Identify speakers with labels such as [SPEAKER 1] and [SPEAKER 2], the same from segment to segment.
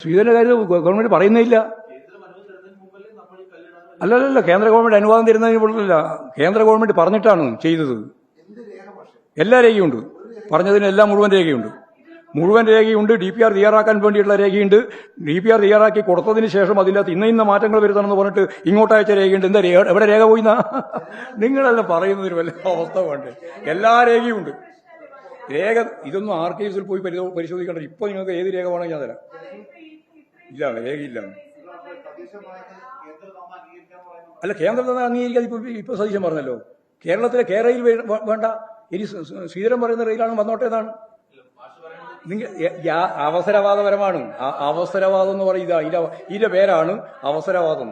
[SPEAKER 1] ശ്രീധരന്റെ കാര്യം ഗവൺമെന്റ് പറയുന്നില്ല. അല്ലല്ല, കേന്ദ്ര ഗവൺമെന്റ് അനുവാദം തരുന്നതിന് പോലുമില്ല. കേന്ദ്ര ഗവൺമെന്റ് പറഞ്ഞിട്ടാണ് ചെയ്തത്. എല്ലാ രേഖയുണ്ട്, പറഞ്ഞതിനെല്ലാം മുഴുവൻ രേഖയുണ്ട്. മുഴുവൻ രേഖയുണ്ട്. DPR തയ്യാറാക്കാൻ വേണ്ടിയിട്ടുള്ള രേഖയുണ്ട്. DPR തയ്യാറാക്കി കൊടുത്തതിന് ശേഷം അതിനകത്ത് ഇന്ന മാറ്റങ്ങൾ വരുത്തണമെന്ന് പറഞ്ഞിട്ട് ഇങ്ങോട്ട് അയച്ച രേഖയുണ്ട്. എന്താ രേഖ? എവിടെ രേഖ പോയിന്നാ നിങ്ങളെല്ലാം പറയുന്നതിന് വല്ല അവസ്ഥ വേണ്ടേ? എല്ലാ രേഖയുണ്ട്. രേഖ ഇതൊന്നും ആർക്കൈവ്സിൽ പോയി പരിശോധിക്കേണ്ട. ഇപ്പൊ നിങ്ങൾക്ക് ഏത് രേഖ വേണമെങ്കിൽ ഞാൻ തരാം. ഇല്ല, രേഖയില്ല. അല്ല, കേന്ദ്രത്തിൽ അംഗീകരിക്കാതെ ഇപ്പൊ സതീശൻ പറഞ്ഞല്ലോ. കേരളത്തിലെ കേരളയിൽ വേണ്ട, ഇനി ശ്രീധരൻ പറയുന്ന റെയിലാണ് വന്നോട്ടെ എന്നാണ്. നിങ്ങൾ അവസരവാദപരമാണ്. അവസരവാദം എന്ന് പറയുക ഇതിന്റെ പേരാണ് അവസരവാദം.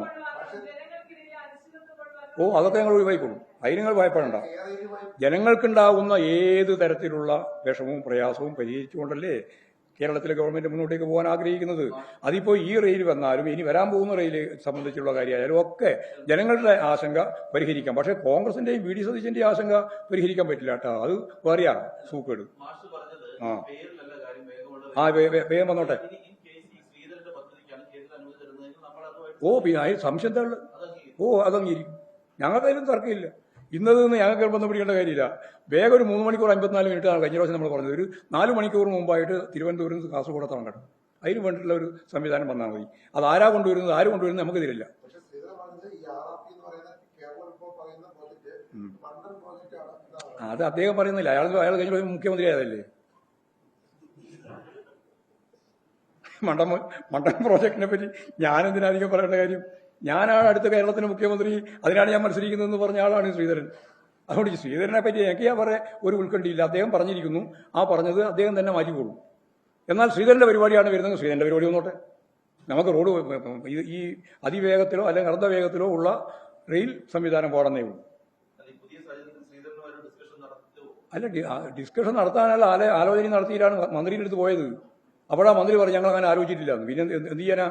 [SPEAKER 1] അതൊക്കെ ഞങ്ങൾ ഒഴിവായിക്കോളും. അതിന് നിങ്ങൾ ഭയപ്പെടണ്ട. ജനങ്ങൾക്കുണ്ടാകുന്ന ഏത് തരത്തിലുള്ള വിഷമവും പ്രയാസവും പരിഹരിച്ചുകൊണ്ടല്ലേ കേരളത്തിലെ ഗവൺമെന്റ് മുന്നോട്ടേക്ക് പോകാൻ ആഗ്രഹിക്കുന്നത്. അതിപ്പോ ഈ റെയിൽ വന്നാലും ഇനി വരാൻ പോകുന്ന റെയിൽ സംബന്ധിച്ചുള്ള കാര്യമായാലും ഒക്കെ ജനങ്ങളുടെ ആശങ്ക പരിഹരിക്കാം. പക്ഷെ കോൺഗ്രസിന്റെയും VD സതീശന്റെയും ആശങ്ക പരിഹരിക്കാൻ പറ്റില്ല കേട്ടോ. അത് വേറെയാണ് സൂക്കേട്. വേഗം വന്നോട്ടെ. പിന്നെ സംശയം എന്താ ഉള്ളത്? അതങ്ങിയിരിക്കും. ഞങ്ങൾക്കതിലും തർക്കമില്ല. ഇന്നത് ഞങ്ങൾക്ക് ബന്ധം പിടിക്കേണ്ട കാര്യമില്ല. വേഗം ഒരു 3 മണിക്കൂർ 54 മിനിറ്റാണ് കഴിഞ്ഞ പ്രാവശ്യം നമ്മൾ പറഞ്ഞത്. ഒരു 4 മണിക്കൂർ മുമ്പായിട്ട് തിരുവനന്തപുരം നിന്ന് കാസർഗോഡ് എത്താൻ കേട്ടോ. അതിന് വേണ്ടിയിട്ടുള്ള ഒരു സംവിധാനം വന്നാൽ മതി. അത് ആരാ കൊണ്ടുവരുന്നത്, ആര് കൊണ്ടുവരുന്നത് നമുക്ക് തരില്ല. അത് അദ്ദേഹം പറയുന്നില്ല. അയാൾ കഴിഞ്ഞ പ്രാവശ്യം മുഖ്യമന്ത്രി ആയതല്ലേ. മണ്ഡലം പ്രോജക്റ്റിനെ പറ്റി ഞാനെന്തിനാധികം പറയേണ്ട കാര്യം? ഞാനാണ് അടുത്ത കേരളത്തിന് മുഖ്യമന്ത്രി, അതിനാണ് ഞാൻ മത്സരിക്കുന്നതെന്ന് പറഞ്ഞ ആളാണ് ശ്രീധരൻ. അതുകൊണ്ട് ശ്രീധരനെ പറ്റി എനിക്ക് ഞാൻ പറയാൻ ഒരു ഉത്കണ്ഠയില്ല. അദ്ദേഹം പറഞ്ഞിരിക്കുന്നു. ആ പറഞ്ഞത് അദ്ദേഹം തന്നെ മാറ്റിക്കോളും. എന്നാൽ ശ്രീധരന്റെ പരിപാടിയാണ് വരുന്നത്. ശ്രീധരന്റെ പരിപാടി വന്നോട്ടെ. നമുക്ക് റോഡ് ഈ അതിവേഗത്തിലോ അല്ലെങ്കിൽ അർദ്ധവേഗത്തിലോ ഉള്ള റെയിൽ സംവിധാനം പോടുന്നേ ഉള്ളൂ. അല്ല, ഡിസ്കഷൻ നടത്താനല്ല, ആലോചന നടത്തിയിട്ടാണ് മന്ത്രിയുടെ അടുത്ത് പോയത്. അപ്പോഴാ മന്ത്രി പറഞ്ഞു ഞങ്ങൾ അങ്ങനെ ആലോചിച്ചിട്ടില്ല. പിന്നെ എന്ത് ചെയ്യാനാ?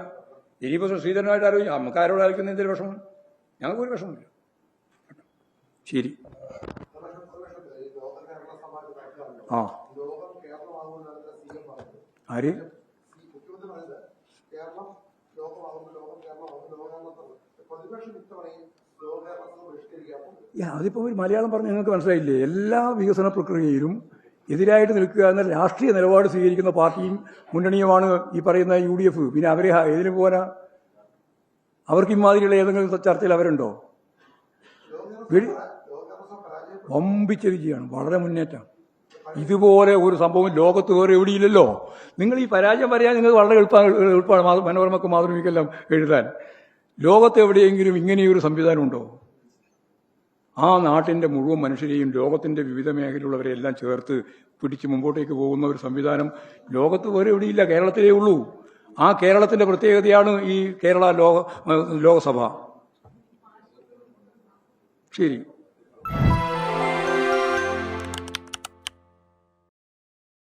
[SPEAKER 1] ഇനിയിപ്പോ ശ്രീധരനായിട്ട് ആലോചിക്കും. നമുക്ക് ആരോട് ആലോചിക്കുന്ന എന്തൊരു വിഷമം? ഞങ്ങൾക്കൊരു വിഷമമില്ല. ശരി. ആര്? അതിപ്പോ ഒരു മലയാളം പറഞ്ഞ് നിങ്ങൾക്ക് മനസ്സിലായില്ലേ? എല്ലാ വികസന പ്രക്രിയയിലും എതിരായിട്ട് നിൽക്കുക എന്ന രാഷ്ട്രീയ നിലപാട് സ്വീകരിക്കുന്ന പാർട്ടിയും മുന്നണിയുമാണ് ഈ പറയുന്ന UDF. പിന്നെ അവരെ ഏതിനു പോകാനാ? അവർക്ക് ഇമാതിരിയുള്ള ഏതെങ്കിലും ചർച്ചയിൽ അവരുണ്ടോ? വമ്പിച്ച വിജയമാണ്, വളരെ മുന്നേറ്റം. ഇതുപോലെ ഒരു സംഭവം ലോകത്ത് വേറെ എവിടെയില്ലല്ലോ. നിങ്ങൾ ഈ പരാജയം പറയാൻ നിങ്ങൾക്ക് വളരെ എളുപ്പമാണ് മനോരമക്കും മാതൃഭൂമിക്കെല്ലാം എഴുതാൻ. ലോകത്ത് എവിടെയെങ്കിലും ഇങ്ങനെയൊരു സംവിധാനം ഉണ്ടോ? ആ നാട്ടിന്റെ മുഴുവൻ മനുഷ്യരെയും ലോകത്തിന്റെ വിവിധ മേഖലയിലുള്ളവരെല്ലാം ചേർത്ത് പിടിച്ച് മുമ്പോട്ടേക്ക് പോകുന്ന ഒരു സംവിധാനം ലോകത്ത് വേറെ എവിടെയില്ല, കേരളത്തിലേ ഉള്ളൂ. ആ കേരളത്തിന്റെ പ്രത്യേകതയാണ് ഈ കേരള ലോകസഭ. ശരി.